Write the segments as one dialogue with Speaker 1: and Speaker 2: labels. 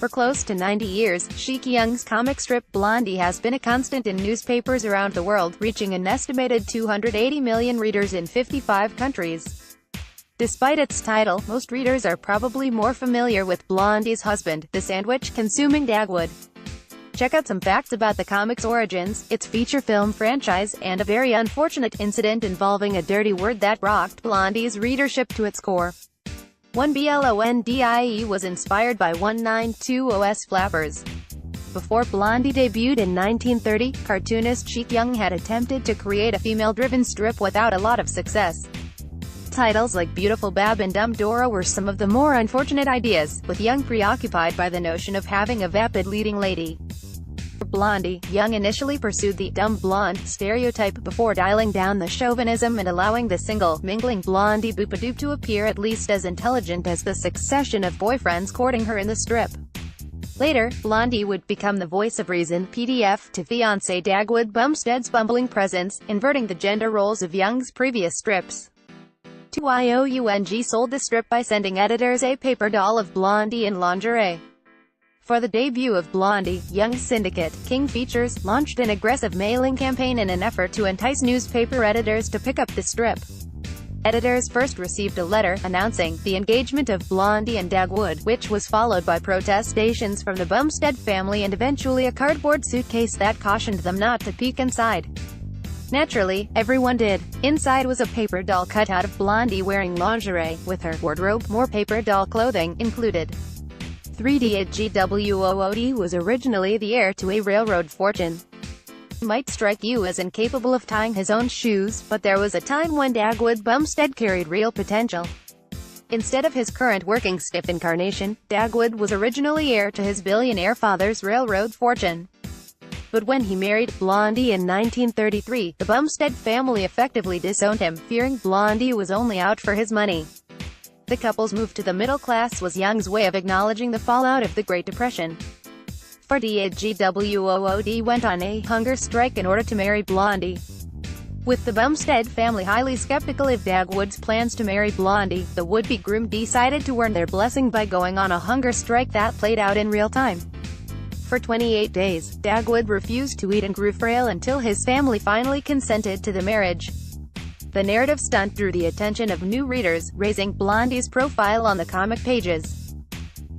Speaker 1: For close to 90 years, Sheik Young's comic strip Blondie has been a constant in newspapers around the world, reaching an estimated 280 million readers in 55 countries. Despite its title, most readers are probably more familiar with Blondie's husband, the sandwich-consuming Dagwood. Check out some facts about the comic's origins, its feature film franchise, and a very unfortunate incident involving a dirty word that rocked Blondie's readership to its core. 1 Blondie was inspired by 1920s flappers. Before Blondie debuted in 1930, cartoonist Sheik Young had attempted to create a female-driven strip without a lot of success. Titles like Beautiful Bab and Dumb Dora were some of the more unfortunate ideas, with Young preoccupied by the notion of having a vapid leading lady. For Blondie, Young initially pursued the dumb blonde stereotype before dialing down the chauvinism and allowing the single, mingling Blondie Boopadoop to appear at least as intelligent as the succession of boyfriends courting her in the strip. Later, Blondie would become the voice of reason, PDF, to fiancé Dagwood Bumstead's bumbling presence, inverting the gender roles of Young's previous strips. Young sold the strip by sending editors a paper doll of Blondie in lingerie. For the debut of Blondie, Young's syndicate, King Features, launched an aggressive mailing campaign in an effort to entice newspaper editors to pick up the strip. Editors first received a letter, announcing the engagement of Blondie and Dagwood, which was followed by protestations from the Bumstead family and eventually a cardboard suitcase that cautioned them not to peek inside. Naturally, everyone did. Inside was a paper doll cut out of Blondie wearing lingerie, with her wardrobe, more paper doll clothing, included. 3D Dagwood was originally the heir to a railroad fortune. Might strike you as incapable of tying his own shoes, but there was a time when Dagwood Bumstead carried real potential. Instead of his current working stiff incarnation, Dagwood was originally heir to his billionaire father's railroad fortune. But when he married Blondie in 1933, the Bumstead family effectively disowned him, fearing Blondie was only out for his money. The couple's move to the middle class was Young's way of acknowledging the fallout of the Great Depression. Dagwood went on a hunger strike in order to marry Blondie. With the Bumstead family highly skeptical of Dagwood's plans to marry Blondie, the would-be groom decided to earn their blessing by going on a hunger strike that played out in real time. For 28 days, Dagwood refused to eat and grew frail until his family finally consented to the marriage. The narrative stunt drew the attention of new readers, raising Blondie's profile on the comic pages.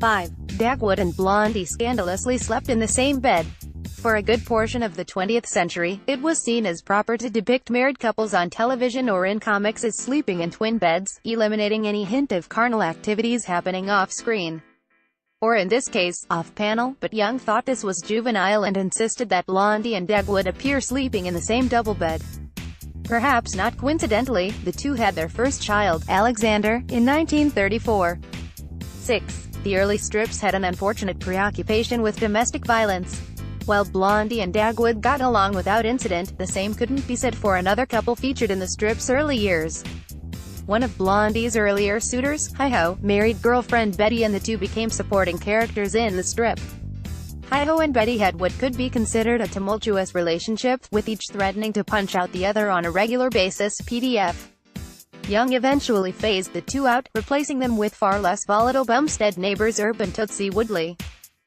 Speaker 1: 5. Dagwood and Blondie scandalously slept in the same bed. For a good portion of the 20th century, it was seen as proper to depict married couples on television or in comics as sleeping in twin beds, eliminating any hint of carnal activities happening off-screen. Or in this case, off-panel, but Young thought this was juvenile and insisted that Blondie and Dagwood appear sleeping in the same double bed. Perhaps not coincidentally, the two had their first child, Alexander, in 1934. 6. The early strips had an unfortunate preoccupation with domestic violence. While Blondie and Dagwood got along without incident, the same couldn't be said for another couple featured in the strip's early years. One of Blondie's earlier suitors, Hi-Ho, married girlfriend Betty, and the two became supporting characters in the strip. Hi-Ho and Betty had what could be considered a tumultuous relationship, with each threatening to punch out the other on a regular basis, PDF. Young eventually phased the two out, replacing them with far less volatile Bumstead neighbors Herb and Tootsie Woodley.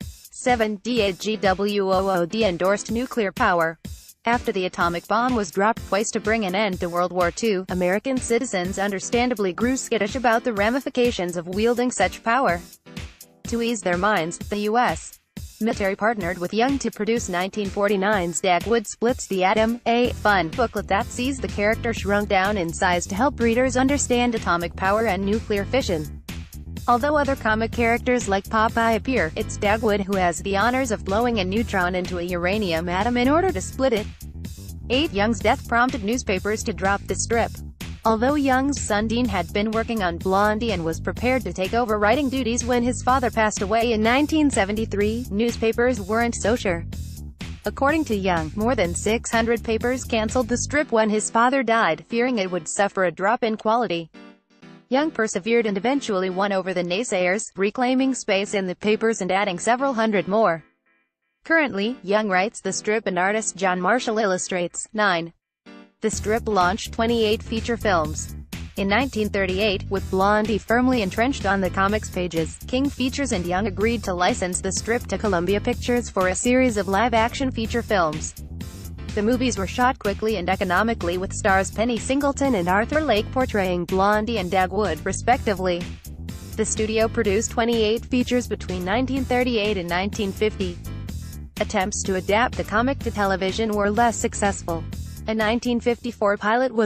Speaker 1: 7. Dagwood endorsed nuclear power. After the atomic bomb was dropped twice to bring an end to World War II, American citizens understandably grew skittish about the ramifications of wielding such power. To ease their minds, the U.S. military partnered with Young to produce 1949's Dagwood Splits the Atom, a fun booklet that sees the character shrunk down in size to help readers understand atomic power and nuclear fission. Although other comic characters like Popeye appear, it's Dagwood who has the honors of blowing a neutron into a uranium atom in order to split it. 8. Young's death prompted newspapers to drop the strip. Although Young's son Dean had been working on Blondie and was prepared to take over writing duties when his father passed away in 1973, newspapers weren't so sure. According to Young, more than 600 papers canceled the strip when his father died, fearing it would suffer a drop in quality. Young persevered and eventually won over the naysayers, reclaiming space in the papers and adding several hundred more. Currently, Young writes the strip and artist John Marshall illustrates. 9. The strip launched 28 feature films. In 1938, with Blondie firmly entrenched on the comics pages, King Features and Young agreed to license the strip to Columbia Pictures for a series of live-action feature films. The movies were shot quickly and economically, with stars Penny Singleton and Arthur Lake portraying Blondie and Dagwood, respectively. The studio produced 28 features between 1938 and 1950. Attempts to adapt the comic to television were less successful. A 1954 pilot was